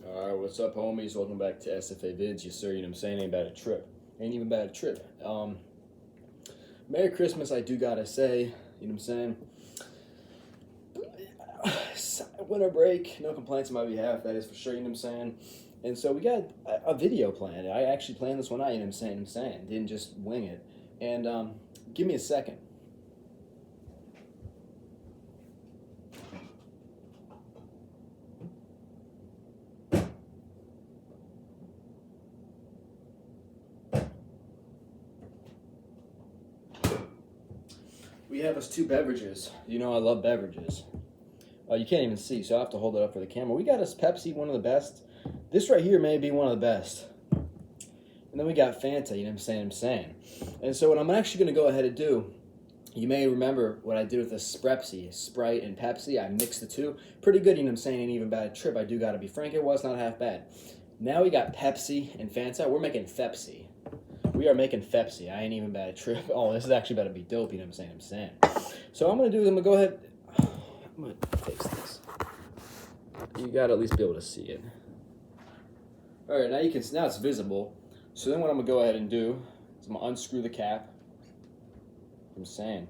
Alright, what's up, homies? Welcome back to SFA Vids. Yes, sir, you know what I'm saying? Ain't bad a trip. Ain't even bad a trip. Merry Christmas, I do gotta say. You know what I'm saying? Winter break, no complaints on my behalf, that is for sure, you know what I'm saying? And so we got a video planned. I actually planned this one out, you know what I'm saying? Didn't just wing it. And give me a second. We have us two beverages. You know I love beverages. You can't even see, so I have to hold it up for the camera. We got us Pepsi, one of the best. This right here may be one of the best. And then we got Fanta, you know what I'm saying? And so what I'm actually going to go ahead and do, you may remember what I did with the Frepsi, Sprite and Pepsi. I mixed the two. Pretty good, you know what I'm saying? Ain't even bad trip. I do got to be frank. It was not half bad. Now we got Pepsi and Fanta. We're making Frepsi. We are making Frepsi. I ain't even bad trip. Oh, this is actually about to be dope, you know what I'm saying? So I'm going to do is I'm going to go ahead. I'm going to fix this. You got to at least be able to see it. All right, now it's visible. So then what I'm going to go ahead and do is I'm going to unscrew the cap. I'm saying.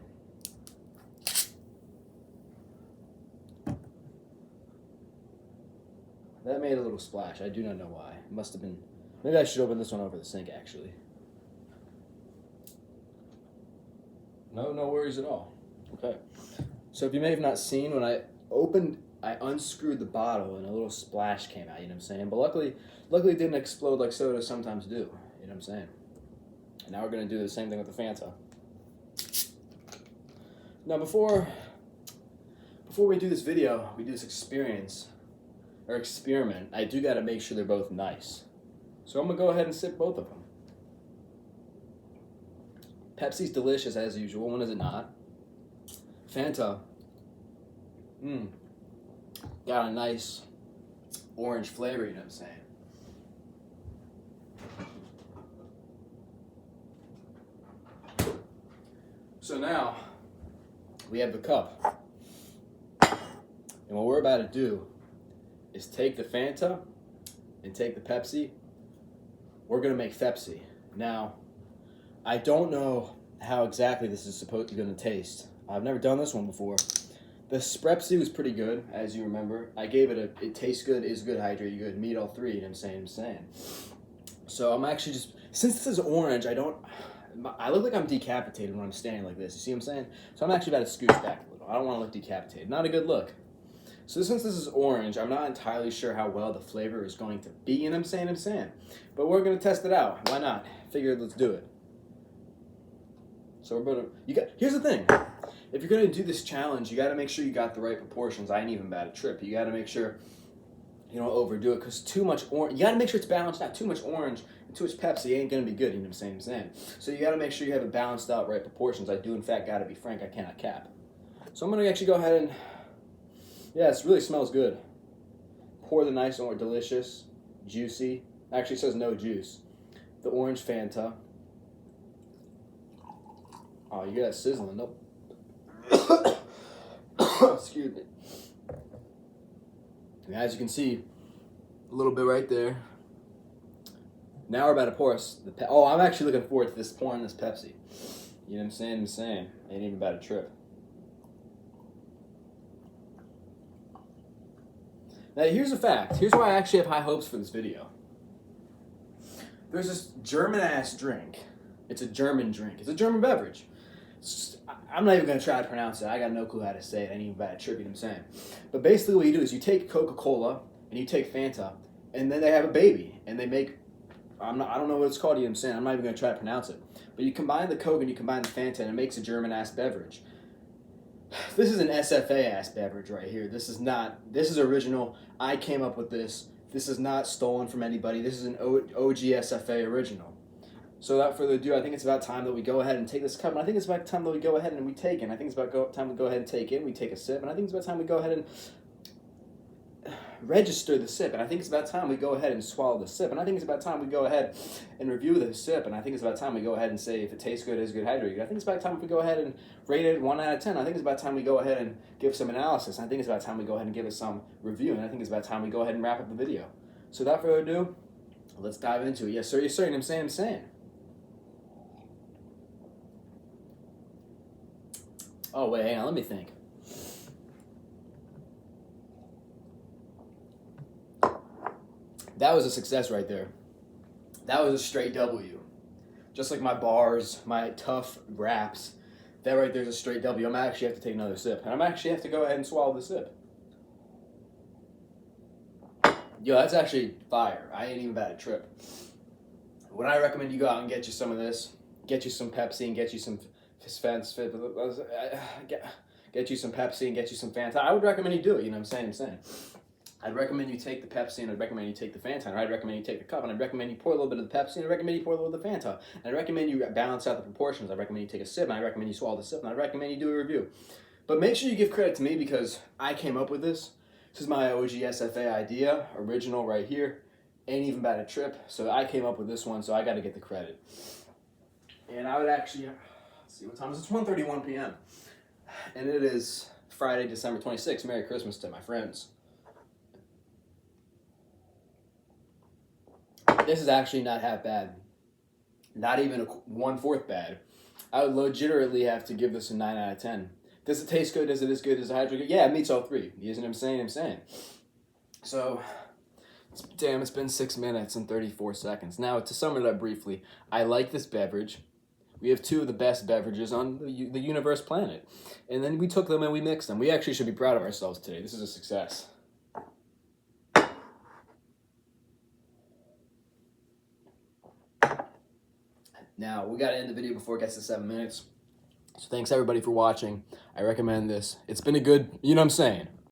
That made a little splash. I do not know why. It must have been... Maybe I should open this one over the sink, actually. No worries at all. Okay. So if you may have not seen, when I unscrewed the bottle and a little splash came out, you know what I'm saying? But luckily it didn't explode like sodas sometimes do, you know what I'm saying? And now we're going to do the same thing with the Fanta. Now before we do this video, we do this experiment, I do got to make sure they're both nice. So I'm going to go ahead and sip both of them. Pepsi's delicious as usual. When is it not? Fanta, got a nice orange flavor, you know what I'm saying? So now, we have the cup. And what we're about to do is take the Fanta and take the Pepsi. We're going to make Frepsi. Now, I don't know how exactly this is supposed to be going to taste. I've never done this one before. The Frepsi was pretty good, as you remember. I gave it it tastes good, is good, hydrate you good, meet all three, you know what I'm saying? So I'm actually just, since this is orange, I look like I'm decapitated when I'm standing like this, you see what I'm saying? So I'm actually about to scooch back a little. I don't want to look decapitated. Not a good look. So since this is orange, I'm not entirely sure how well the flavor is going to be, you know what I'm saying? But we're going to test it out. Why not? Figured let's do it. So we're going to, here's the thing. If you're going to do this challenge, you got to make sure you got the right proportions. I ain't even bad a trip. You got to make sure you don't overdo it, because too much orange, you got to make sure it's balanced out. Too much orange and too much Pepsi ain't going to be good, you know what I'm saying? So you got to make sure you have it balanced out, right proportions. I do, in fact, got to be frank. I cannot cap. So I'm going to actually go ahead and, yeah, it really smells good. Pour the nice orange, delicious, juicy. Actually, it says no juice. The orange Fanta. Oh, you hear that sizzling? Nope. Excuse me. And as you can see, a little bit right there. Now we're about to pour us I'm actually looking forward to this pouring this Pepsi. You know what I'm saying? Ain't even about a trip. Now here's a fact. Here's why I actually have high hopes for this video. There's this German-ass drink. It's a German drink. It's a German beverage. I'm not even going to try to pronounce it. I got no clue how to say it. I ain't even bad at trip, you know what I'm saying? But basically what you do is you take Coca-Cola and you take Fanta, and then they have a baby, and they make, I don't know what it's called, you know what I'm saying? I'm not even going to try to pronounce it. But you combine the Coke and you combine the Fanta, and it makes a German-ass beverage. This is an SFA-ass beverage right here. This is original. I came up with this. This is not stolen from anybody. This is an OG SFA original. So without further ado, I think it's about time that we go ahead and take this cup, and I think it's about time that we go ahead and we take it. And I think it's about time we go ahead and take it, we take a sip, and I think it's about time we go ahead and register the sip, and I think it's about time we go ahead and swallow the sip, and I think it's about time we go ahead and review the sip, and I think it's about time we go ahead and say if it tastes good, is good, hydrate good. I think it's about time we go ahead and rate it 1 out of 10. I think it's about time we go ahead and give some analysis. I think it's about time we go ahead and give it some review, and I think it's about time we go ahead and wrap up the video. So without further ado, let's dive into it. Yes, sir, yes, sir. And I'm saying. Oh, wait, hang on, let me think. That was a success right there. That was a straight W. Just like my bars, my tough raps, that right there's a straight W. I'm actually have to take another sip. And I'm actually have to go ahead and swallow the sip. Yo, that's actually fire. I ain't even bad at trip. What I recommend you go out and get you some of this, get you some Pepsi and get you some get you some Pepsi and get you some Fanta. I would recommend you do it, you know what I'm saying? I'd recommend you take the Pepsi and I'd recommend you take the Fanta, and I'd recommend you take the cup, and I'd recommend you pour a little bit of the Pepsi, and I'd recommend you pour a little bit of the Fanta, and I'd recommend you balance out the proportions. I'd recommend you take a sip, and I'd recommend you swallow the sip, and I'd recommend you do a review. But make sure you give credit to me because I came up with this. This is my OG SFA idea, original right here. Ain't even bad at trip, so I came up with this one, so I got to get the credit. And I would actually, let's see, what time is it? It's 1:31 p.m. And it is Friday, December 26th. Merry Christmas to my friends. This is actually not half bad. Not even 1/4 bad. I would legitimately have to give this a 9 out of 10. Does it taste good? Is it as good as a hydro? Yeah, it meets all three. You know what I'm saying? So, damn, it's been 6 minutes and 34 seconds. Now, to sum it up briefly, I like this beverage. We have two of the best beverages on the universe planet. And then we took them and we mixed them. We actually should be proud of ourselves today. This is a success. Now, we got to end the video before it gets to 7 minutes. So thanks everybody for watching. I recommend this. It's been a good, you know what I'm saying?